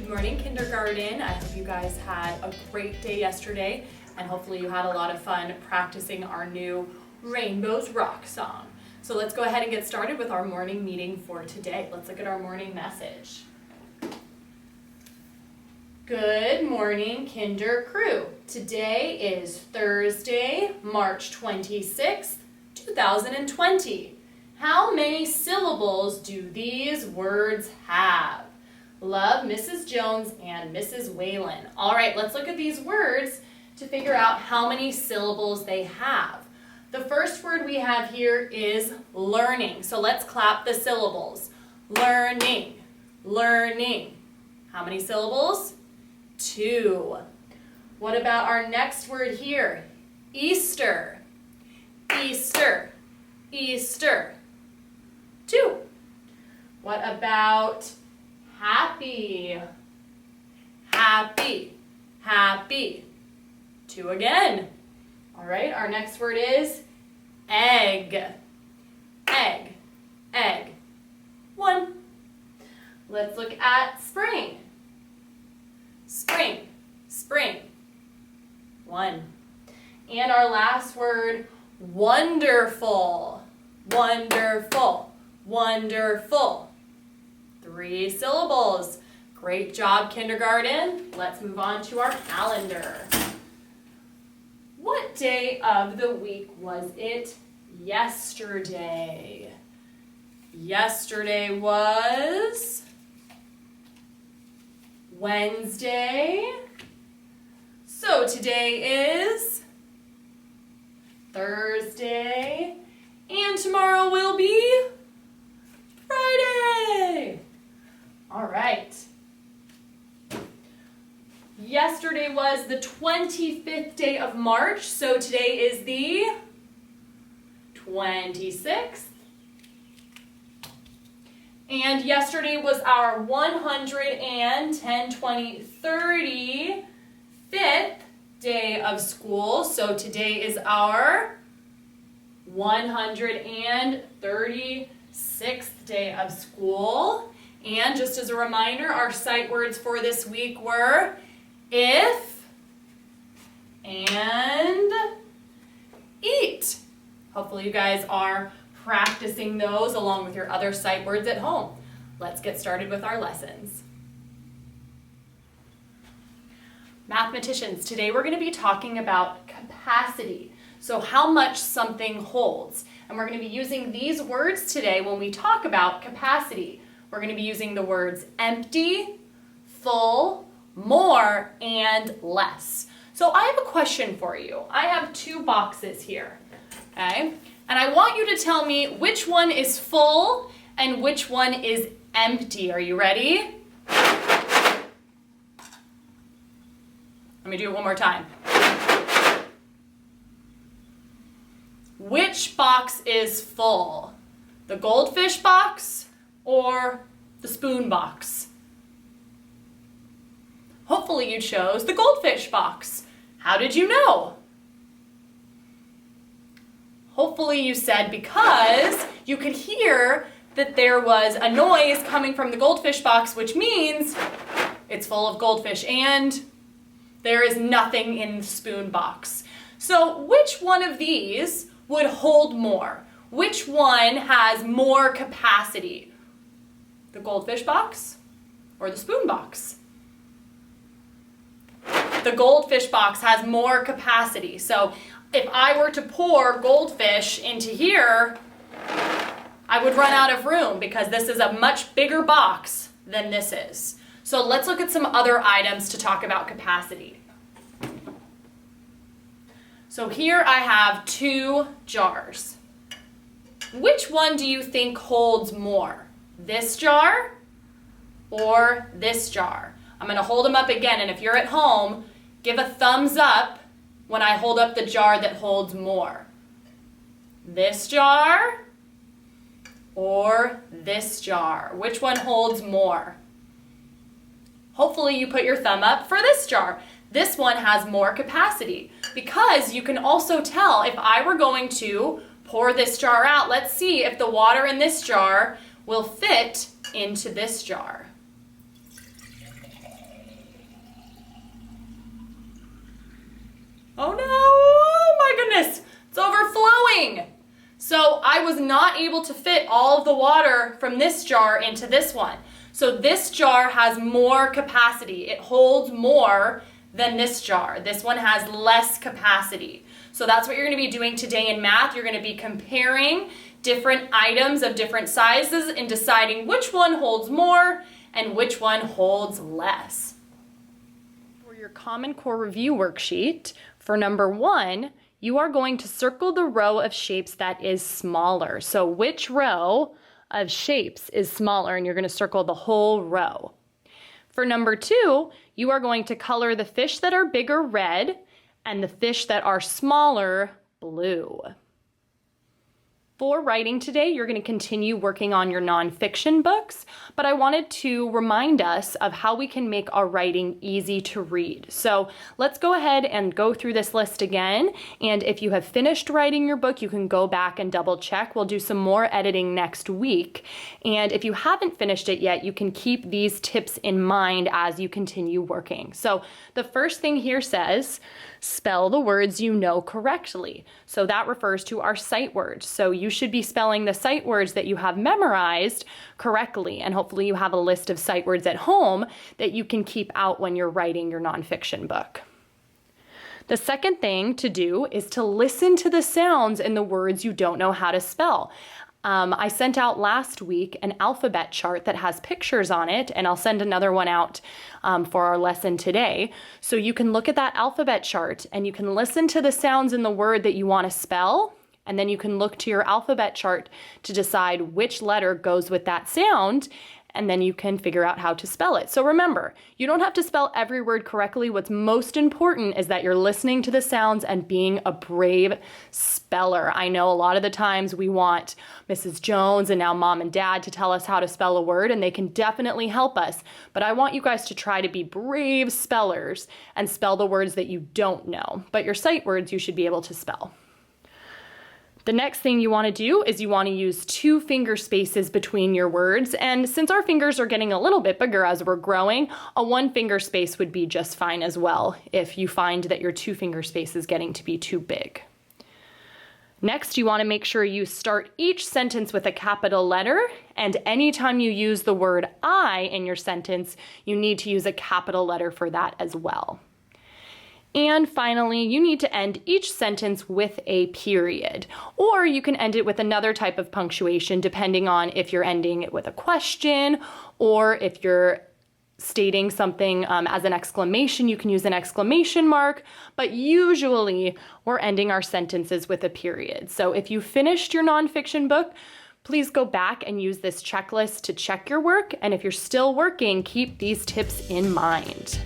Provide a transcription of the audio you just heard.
morning, kindergarten. I hope you guys had a great day yesterday, and hopefully you had a lot of fun practicing our new Rainbows Rock song. So let's go ahead and get started with our morning meeting for today. Let's look at our morning message. Good morning, Kinder Crew. Today is Thursday, March 26th, 2020. How many syllables do these words have? Love, Mrs. Jones, and Mrs. Whalen. All right, let's look at these words to figure out how many syllables they have. The first word we have here is learning. So let's clap the syllables. Learning, learning. How many syllables? 2. What about our next word here? Easter, Easter, Easter. 2. What about happy, happy, happy? 2 again. All right, our next word is egg, egg, egg. 1. Let's look at spring, spring, spring. 1. And our last word, wonderful, wonderful, wonderful. 3 syllables. Great job, kindergarten. Let's move on to our calendar. What day of the week was it yesterday? Yesterday was Wednesday. So today is Thursday. And tomorrow will be Friday. All right. Yesterday was the 25th day of March, so today is the 26th. And yesterday was our 110, 20, 35th day of school, so today is our 136th day of school. And just as a reminder, our sight words for this week were if and eat. Hopefully you guys are practicing those along with your other sight words at home. Let's get started with our lessons. Mathematicians, today we're going to be talking about capacity. So how much something holds. And we're going to be using these words today when we talk about capacity. We're going to be using the words empty, full, more, and less. So I have a question for you. I have 2 boxes here, okay? And I want you to tell me which one is full and which one is empty. Are you ready? Let me do it one more time. Which box is full? The goldfish box or the spoon box? Hopefully you chose the goldfish box. How did you know? Hopefully you said because you could hear that there was a noise coming from the goldfish box, which means it's full of goldfish and there is nothing in the spoon box. So which one of these would hold more? Which one has more capacity? The goldfish box or the spoon box? The goldfish box has more capacity. So if I were to pour goldfish into here, I would run out of room because this is a much bigger box than this is. So let's look at some other items to talk about capacity. So here I have 2 jars. Which one do you think holds more? This jar or this jar? I'm going to hold them up again, and if you're at home, give a thumbs up when I hold up the jar that holds more. This jar or this jar? Which one holds more? Hopefully you put your thumb up for this jar. This one has more capacity because you can also tell if I were going to pour this jar out, let's see if the water in this jar will fit into this jar. Oh no, oh my goodness, it's overflowing. So I was not able to fit all of the water from this jar into this one. So this jar has more capacity. It holds more than this jar. This one has less capacity. So that's what you're going to be doing today in math. You're going to be comparing different items of different sizes and deciding which one holds more and which one holds less. For your Common Core review worksheet, for number 1, you are going to circle the row of shapes that is smaller. So which row of shapes is smaller, and you're going to circle the whole row. For number 2, you are going to color the fish that are bigger red and the fish that are smaller blue. For writing today, you're going to continue working on your nonfiction books, but I wanted to remind us of how we can make our writing easy to read. So let's go ahead and go through this list again. And if you have finished writing your book, you can go back and double check. We'll do some more editing next week. And if you haven't finished it yet, you can keep these tips in mind as you continue working. So the first thing here says, spell the words you know correctly. So that refers to our sight words. So you should be spelling the sight words that you have memorized correctly. And hopefully you have a list of sight words at home that you can keep out when you're writing your nonfiction book. The second thing to do is to listen to the sounds in the words you don't know how to spell. I sent out last week an alphabet chart that has pictures on it, and I'll send another one out for our lesson today. So you can look at that alphabet chart and you can listen to the sounds in the word that you want to spell, and then you can look to your alphabet chart to decide which letter goes with that sound, and then you can figure out how to spell it. So remember, you don't have to spell every word correctly. What's most important is that you're listening to the sounds and being a brave speller. I know a lot of the times we want Mrs. Jones and now Mom and Dad to tell us how to spell a word, and they can definitely help us. But I want you guys to try to be brave spellers and spell the words that you don't know. But your sight words you should be able to spell. The next thing you want to do is you want to use 2 finger spaces between your words. And since our fingers are getting a little bit bigger as we're growing, a 1 finger space would be just fine as well if you find that your 2 finger space is getting to be too big. Next, you want to make sure you start each sentence with a capital letter, and anytime you use the word I in your sentence, you need to use a capital letter for that as well. And finally, you need to end each sentence with a period, or you can end it with another type of punctuation depending on if you're ending it with a question or if you're stating something as an exclamation, you can use an exclamation mark, but usually we're ending our sentences with a period. So if you finished your nonfiction book, please go back and use this checklist to check your work, and if you're still working, keep these tips in mind.